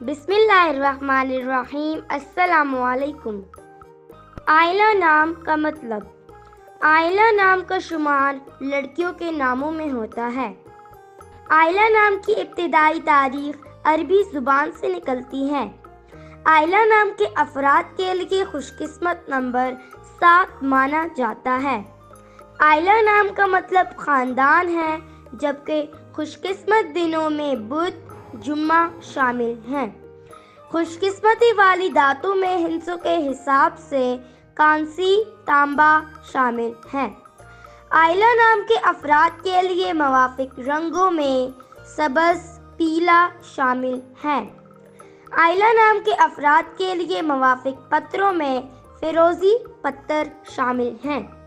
बिस्मिल्लाहिर्रहमानिर्रहीम। अस्सलामुअलैकुम। आइला नाम का मतलब। आइला नाम का शुमार लड़कियों के नामों में होता है। आइला नाम की इब्तिदाई तारीख अरबी जुबान से निकलती है। आइला नाम के अफराद के लिए खुशकिस्मत नंबर 7 माना जाता है। आइला नाम का मतलब खानदान है, जबकि खुशकिस्मत दिनों में बुध, जुम्मा शामिल हैं। खुशकिस्मती वाली धातु में हिंसों के हिसाब से कांसी, तांबा शामिल हैं। आइला नाम के अफराद के लिए मवाफिक रंगों में सबज, पीला शामिल हैं। आइला नाम के अफराद के लिए मवाफिक पत्रों में फिरोजी पत्तर शामिल हैं।